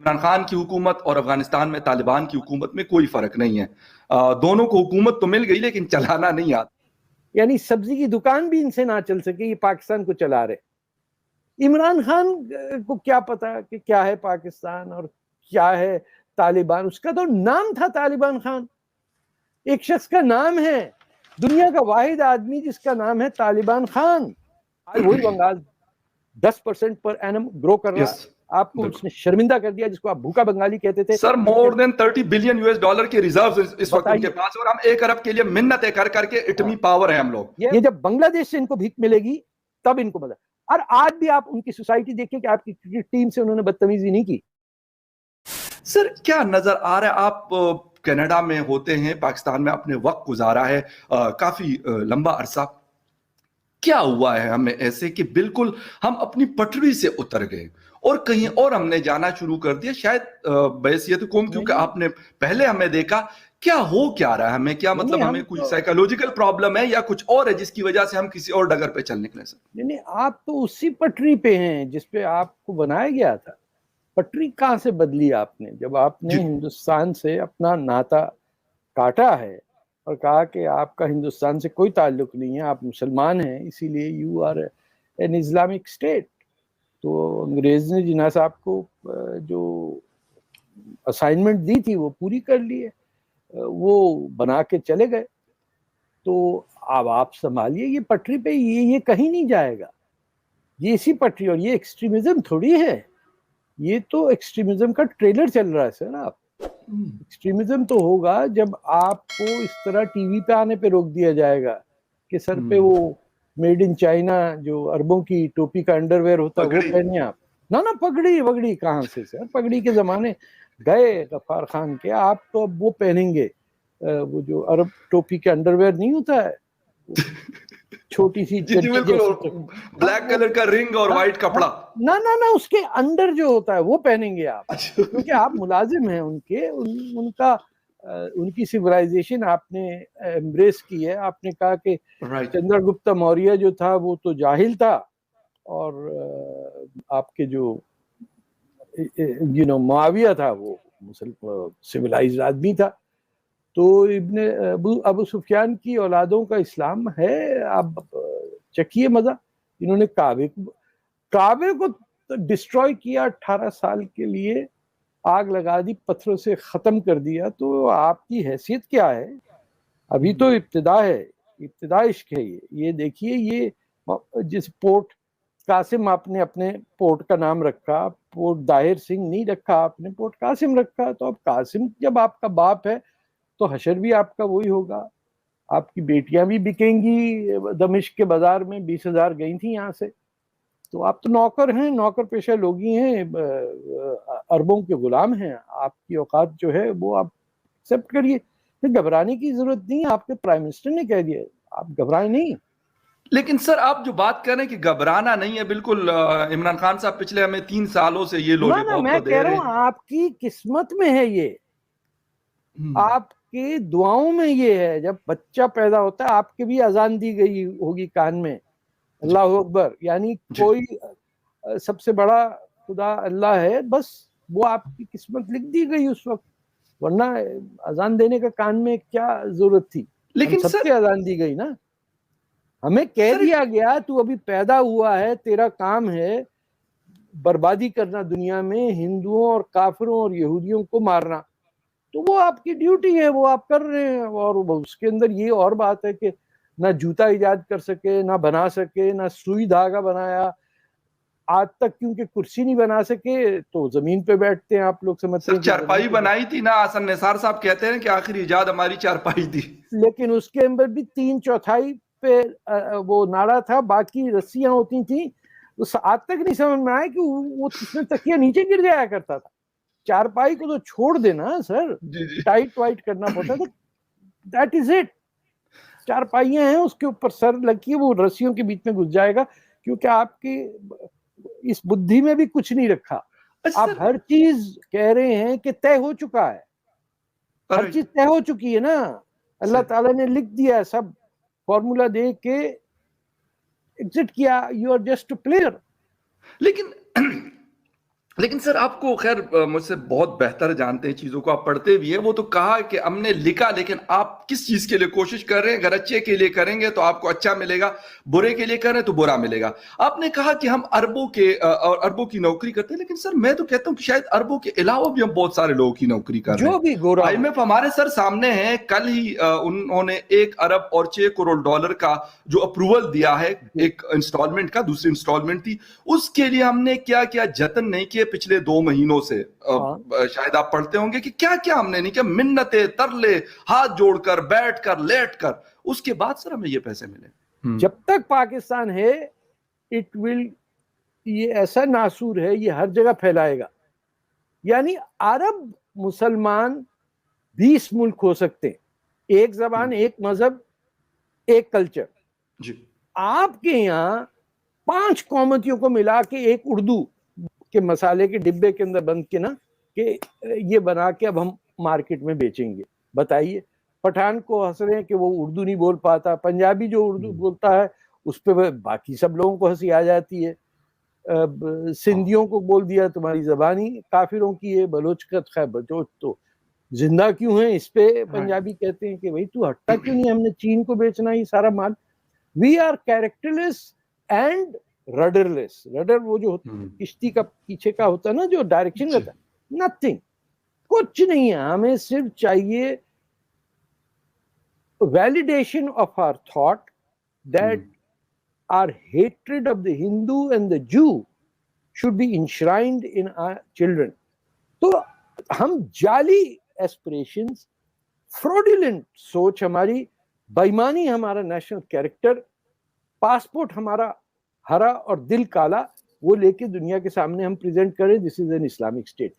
इमरान खान की हुकूमत और अफगानिस्तान में तालिबान की हुकूमत में कोई फर्क नहीं है। दोनों को हुकूमत तो मिल गई लेकिन चलाना नहीं आता। यानी सब्जी की दुकान भी इनसे ना चल सके, ये पाकिस्तान को चला रहे। इमरान खान को क्या पता कि क्या है पाकिस्तान और क्या है तालिबान। उसका तो नाम था तालिबान खान, एक शख्स का नाम है, दुनिया का वाहिद आदमी जिसका नाम है तालिबान खान। आज वही बंगाल 10% पर एनम ग्रो कर रहा है। आपको उसने शर्मिंदा कर दिया, जिसको आप भूखा बंगाली कहते थे। Sir, more than 30 billion US dollar के रिजर्व इस वक्त उनके पास, और हम 1 अरब के लिए मिन्नतें कर करके इतनी पावर है हम लोग। ये जब बांग्लादेश से इनको भीख मिलेगी तब इनको मजा। और आज भी आप उनकी सोसाइटी देखिए कि आपकी क्रिकेट टीम से उन्होंने बदतमीजी नहीं की। सर, क्या नजर आ रहा है, आप कनाडा में होते हैं, पाकिस्तान में अपने वक्त गुजारा है काफी लंबा अरसा, क्या हुआ है हमें ऐसे कि बिल्कुल हम अपनी पटरी से उतर गए और कहीं और हमने जाना शुरू कर दिया? शायद बैसियत कौम, क्योंकि आपने पहले हमें देखा, क्या हो क्या रहा है हमें? क्या मतलब हमें कोई साइकोलॉजिकल प्रॉब्लम है या कुछ और है जिसकी वजह से हम किसी और डगर पे चल निकले? सर नहीं, आप तो उसी पटरी पे हैं जिस पे आपको बनाया गया था। पटरी कहां से बदली आपने? जब आपने हिंदुस्तान से अपना नाता काटा है और कहा कि आपका हिंदुस्तान से कोई ताल्लुक नहीं है, आप मुसलमान हैं, इसीलिए you are an Islamic state. तो अंग्रेज ने जिन्ना साहब को जो असाइनमेंट दी थी वो पूरी कर ली है, वो बना के चले गए। तो अब आप संभालिए ये पटरी पे, ये कहीं नहीं जाएगा। ये इसी पटरी, और ये एक्सट्रीमिज्म थोड़ी है, ये तो एक्सट्रीमिज्म का ट्रेलर चल रहा है सर। आप एक्सट्रीमिज्म तो होगा जब आपको इस तरह टीवी पे आने पे रोक दिया जाएगा कि सर पे वो मेड इन चाइना जो अरबों की टोपी का अंडरवेयर होता है वो पहनिए आप। ना पगड़ी वगड़ी कहाँ से सर? पगड़ी के जमाने गए गफ्फार खान के। आप तो अब वो पहनेंगे, वो जो अरब टोपी के अंडरवेयर नहीं होता है, छोटी सी ब्लैक कलर का रिंग और व्हाइट कपड़ा। ना उसके अंदर जो होता है वो पहनेंगे आप, क्योंकि आप मुलाजिम हैं उनके। उनकी सिविलाइजेशन आपने एम्ब्रेस की है। आपने कहा कि चंद्रगुप्त मौर्य जो था वो तो जाहिल था, और आपके जो मुआविया था वो सिविलाइज्ड आदमी था। तो इब्ने अबू सुफियान की औलादों का इस्लाम है। आप चखिए मजा। इन्होंने काबे को डिस्ट्रॉय किया, 18 साल के लिए आग लगा दी, पत्थरों से खत्म कर दिया। तो आपकी हैसियत क्या है? अभी तो इब्तिदा है, इब्तिदा इश्क है। ये देखिए, ये जिस पोर्ट कासिम आपने अपने पोर्ट का नाम रखा, पोर्ट दाहिर सिंह नहीं रखा आपने, पोर्ट कासिम रखा। तो अब कासिम जब आपका बाप है तो हशर भी आपका वही होगा। आपकी बेटियां भी बिकेंगी दमिश्क के बाजार में, 20,000 गई थी यहाँ से। तो आप तो नौकर हैं, नौकर पेशा लोगी हैं, अरबों के गुलाम हैं। आपकी औकात जो है वो आप एक्सेप्ट करिए, घबराने की जरूरत नहीं। आपके प्राइम मिनिस्टर ने कह दिया, आप घबराए नहीं। लेकिन सर, आप जो बात कर रहे हैं कि घबराना नहीं है, बिल्कुल इमरान खान साहब पिछले हमें 3 सालों से ये लॉलीपॉप मैं कह रहा हूँ आपकी किस्मत में है ये, आपकी दुआओं में ये है। जब बच्चा पैदा होता है आपके भी अजान दी गई होगी कान में, अल्लाह अकबर, यानी कोई सबसे बड़ा खुदा अल्लाह है, बस वो आपकी किस्मत लिख दी गई उस वक्त। वरना अजान देने का कान में क्या जरूरत थी? लेकिन सबके अजान दी गई ना। हमें कह दिया गया तू अभी पैदा हुआ है, तेरा काम है बर्बादी करना दुनिया में, हिंदुओं और काफिरों और यहूदियों को मारना। तो वो आपकी ड्यूटी है, वो आप कर रहे हैं। और उसके अंदर ये और बात है कि ना जूता इजाद कर सके, ना बना सके, ना सुई धागा बनाया आज तक, क्योंकि कुर्सी नहीं बना सके तो जमीन पे बैठते हैं। आप लोग समझते हैं चारपाई बनाई थी ना, हसन निसार साहब कहते हैं कि आखिरी इजाद हमारी चारपाई थी। लेकिन उसके अंदर भी 3/4 पे वो नाड़ा था, बाकी रस्सियां होती थी। उस आज तक नहीं समझ में आया कि वो उसमें तकिया नीचे गिर जाया करता था। चारपाई को तो छोड़ देना सर, टाइट वाइट करना पड़ता था। That is it. चारपाइयां हैं, उसके ऊपर सर लगी, वो रस्सियों के बीच में घुस जाएगा, क्योंकि आपकी इस बुद्धि में भी कुछ नहीं रखा। आप हर चीज कह रहे हैं कि तय हो चुका है, हर चीज तय हो चुकी है ना। अल्लाह ताला ने लिख दिया है, सब फॉर्मूला दे के एग्जिट किया, you are just a player. लेकिन लेकिन सर आपको खैर मुझसे बहुत बेहतर जानते हैं चीजों को, आप पढ़ते भी हैं। वो तो कहा कि हमने लिखा, लेकिन आप किस चीज के लिए कोशिश कर रहे हैं? अगर अच्छे के लिए करेंगे तो आपको अच्छा मिलेगा, बुरे के लिए कर रहे हैं तो बुरा मिलेगा। आपने कहा कि हम अरबों के और अरबों की नौकरी करते हैं, लेकिन सर मैं तो कहता हूं कि शायद अरबों के अलावा भी हम बहुत सारे लोगों की नौकरी कर रहे जो हैं। भी गोरा हो। आईएमएफ हमारे सर सामने है, कल ही उन्होंने 1 अरब और 6 करोड़ डॉलर का जो अप्रूवल दिया है, एक इंस्टॉलमेंट का, दूसरी इंस्टॉलमेंट थी, उसके लिए हमने क्या क्या जतन नहीं किए पिछले 2 महीनों से। शायद आप पढ़ते होंगे कि क्या क्या हमने नहीं किया, मिन्नतें, तरले, हाथ जोड़कर, बैठकर, लेटकर, उसके बाद सर हमें ये पैसे मिले। जब तक पाकिस्तान है, इट विल, ये ऐसा नासूर है, ये हर जगह फैलाएगा। यानी अरब मुसलमान 20 मुल्क हो सकते हैं, एक जबान, एक मजहब, एक कल्चर। जी। आपके यहाँ 5 कौमतियों को मिला के एक उर्दू के मसाले के डिब्बे के अंदर बंद के ना, कि ये बना के अब हम मार्केट में बेचेंगे। बताइए, पठान को हंस रहे हैं कि वो उर्दू नहीं बोल पाता, पंजाबी जो उर्दू बोलता है उस पर बाकी सब लोगों को हंसी आ जाती है। सिंधियों को बोल दिया तुम्हारी जबानी काफिरों की है, बलोच का खैर बलोच तो जिंदा क्यों है, इस पे पंजाबी कहते हैं कि भाई तू हटता क्यों नहीं, हमने चीन को बेचना ही सारा माल। We are characterless and rudderless. Rudder वो जो किश्ती का पीछे का होता है ना, जो डायरेक्शन रहता है, नथिंग, कुछ नहीं है। हमें सिर्फ चाहिए validation of our thought that our hatred of the Hindu and the Jew should be enshrined in our children. तो हम जाली एस्पिरेशंस, फ्रॉडुलेंट सोच हमारी, बेईमानी हमारा नेशनल कैरेक्टर, पासपोर्ट हमारा हरा और दिल काला, वो लेके दुनिया के सामने हम प्रेजेंट करें this is an Islamic state.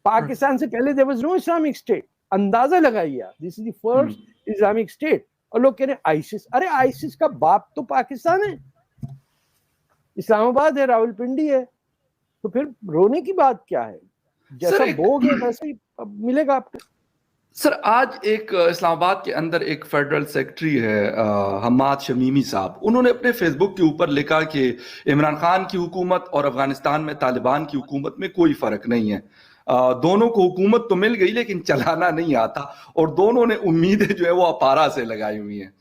Pakistan से पहले there was no Islamic state. अंदाजा लगाइए आप, this is the first Islamic state. और लोग कह रहे हैं आईसिस, अरे आईसिस का बाप तो पाकिस्तान है, इस्लामाबाद है, रावलपिंडी है, तो फिर रोने की बात क्या है? जैसा बोगे वैसे ही मिलेगा आपको। सर आज एक इस्लामाबाद के अंदर एक फेडरल सेक्रेटरी है हम्माद शमीमी साहब, उन्होंने अपने फेसबुक के ऊपर लिखा कि इमरान खान की हुकूमत और अफगानिस्तान में तालिबान की हुकूमत में कोई फर्क नहीं है, दोनों को हुकूमत तो मिल गई लेकिन चलाना नहीं आता, और दोनों ने उम्मीदें जो है वो अपारा से लगाई हुई हैं।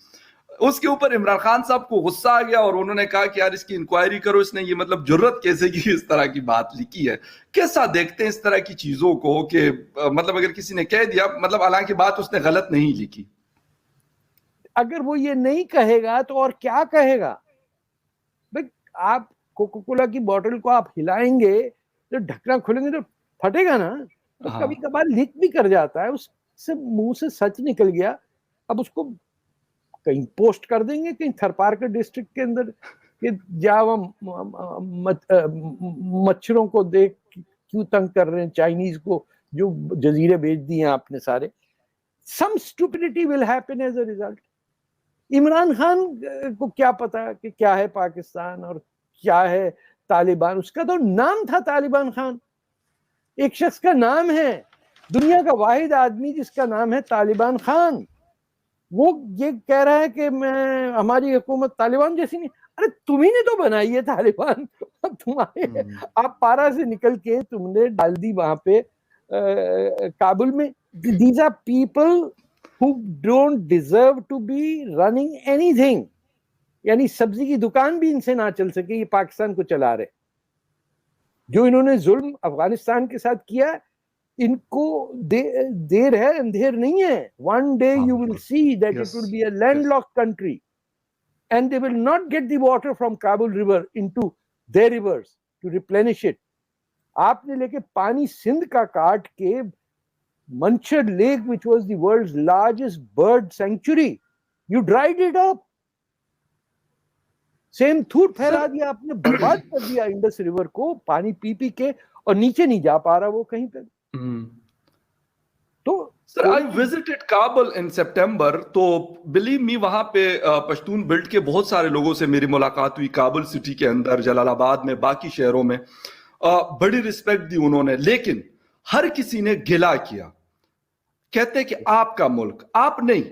उसके ऊपर इमरान खान साहब को गुस्सा आ गया और उन्होंने कहा कि यार इसकी इंक्वायरी करो, इसने ये मतलब जुर्रत कैसे की इस तरह की बात लिखी है। कैसा देखते हैं इस तरह की चीजों को कि मतलब अगर किसी ने कह दिया, मतलब हालांकि बात उसने गलत नहीं लिखी, अगर वो ये नहीं कहेगा तो और क्या कहेगा? भाई आप कोका कोला की बोतल को आप हिलाएंगे तो ढक्कना खोलेंगे तो फटेगा ना। तो कभी कभार लीक भी कर जाता है, उससे मुंह से सच निकल गया, अब उसको कहीं पोस्ट कर देंगे, कहीं थरपारकर डिस्ट्रिक्ट के अंदर कि जावा मच्छरों को देख क्यों तंग कर रहे हैं चाइनीज को, जो जजीरे भेज दिए आपने सारे। Some stupidity will happen as a result. Imran Khan को क्या पता कि क्या है पाकिस्तान और क्या है तालिबान? उसका तो नाम था तालिबान खान, एक शख्स का नाम है, दुनिया का वाहिद आदमी जिसका नाम है तालिबान खान। वो ये कह रहा है कि मैं, हमारी हुकूमत तालिबान जैसी नहीं। अरे तुम्ही ने तो बनाई है तालिबान, तुम्हारे आप पारा से निकल के तुमने डाल दी वहां पे काबुल में। These are people who don't deserve to be running anything। यानी सब्जी की दुकान भी इनसे ना चल सके, ये पाकिस्तान को चला रहे। जो इन्होंने जुल्म अफगानिस्तान के साथ किया, इनको देर है, अंधेर नहीं है। one day you will see that it will be a landlocked country and they will not get the water from Kabul river into their rivers to replenish it। आपने लेके पानी सिंध का काट के Manchar Lake, which was the world's largest bird sanctuary, you dried it up। Same थूट फैला दिया आपने, बर्बाद कर दिया इंडस रिवर को, पानी पी पी के, और नीचे नहीं जा पा रहा वो कहीं पे। तो सर आई विजिटेड काबुल इन सितंबर, तो बिलीव मी वहां पे पश्तून बेल्ट के बहुत सारे लोगों से मेरी मुलाकात हुई, काबुल सिटी के अंदर, जलालाबाद में, बाकी शहरों में। बड़ी रिस्पेक्ट दी उन्होंने, लेकिन हर किसी ने गिला किया, कहते कि आपका मुल्क, आप नहीं,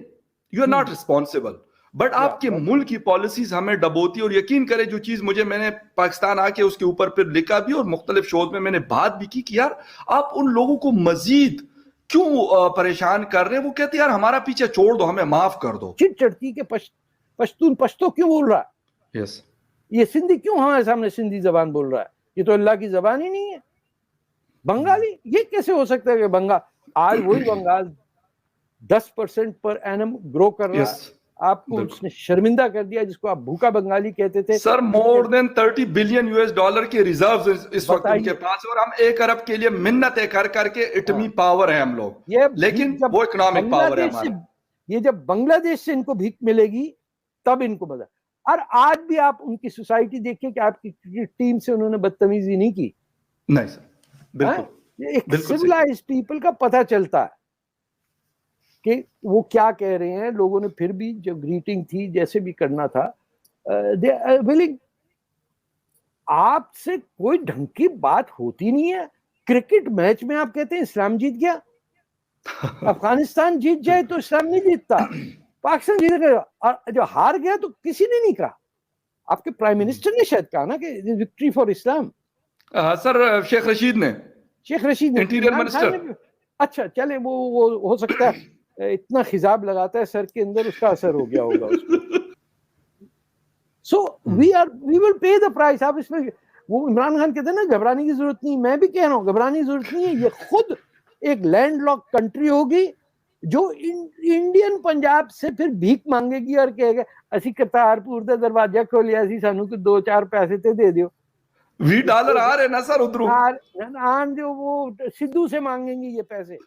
you are not responsible. But आपके मुल्क की पॉलिसीज हमें डबोती, और यकीन करें जो चीज मैंने पाकिस्तान आके उसके ऊपर फिर लिखा भी और मुख्तलिफ शोज में मैंने बात भी की कि यार आप उन लोगों को मजीद क्यों परेशान कर रहे हैं। वो कहते यार हमारा पीछे छोड़ दो, हमें माफ कर दो। चिट चढ़ती के पश्तून पश्तो क्यों बोल रहा है, यस, ये सिंधी क्यों हमारे सामने सिंधी जबान बोल रहा है, ये तो अल्लाह की जबान ही नहीं है। बंगाली, ये कैसे हो सकता है कि बंगाल, आज वही बंगाल 10% पर एनम ग्रो कर रहा है, आपको उसने शर्मिंदा कर दिया जिसको आप भूखा बंगाली कहते थे। Sir more than 30 billion US dollar के रिजर्व्स इस वक्त उनके पास, और हम 1 अरब के लिए मिन्नतें कर करके इतनी पावर है हम लोग, लेकिन वो इकोनॉमिक पावर है हमारा। ये जब बांग्लादेश से इनको भीख मिलेगी तब इनको मजा। और आज भी आप उनकी सोसाइटी देखिए कि आपकी टीम से उन्होंने बदतमीजी नहीं की। नहीं सर, बिल्कुल। एक सिविलाइज्ड पीपल का पता चलता है कि वो क्या कह रहे हैं। लोगों ने फिर भी जो ग्रीटिंग थी, जैसे भी करना था, दे आर विलिंग। आपसे कोई ढंग की बात होती नहीं है। क्रिकेट मैच में आप कहते हैं इस्लाम जीत गया, अफगानिस्तान जीत जाए तो इस्लाम नहीं जीतता, पाकिस्तान जीत गया, और जो हार गया तो किसी ने नहीं कहा। आपके प्राइम मिनिस्टर ने शायद कहा ना कि victory for Islam. Sir Sheikh Rashid ने इंटीरियर मिनिस्टर। अच्छा चले, वो हो सकता है इतना खिजाब लगाता है सर के अंदर, उसका असर हो गया होगा उसको। So we will pay the price. आप इसमें, वो इमरान खान कहते हैं ना घबराने की जरूरत नहीं, मैं भी कह रहा हूँ घबराने की जरूरत नहीं है। ये खुद एक लैंडलॉक कंट्री होगी जो इंडियन पंजाब से फिर भीख मांगेगी और कहेगा असी करतारपुर का दरवाजा खोलिया सी, सानू 2-4 पैसे ते दे दियो। $20 आ रहे ना सर उधरों, जो वो सिद्धू से मांगेंगे ये पैसे।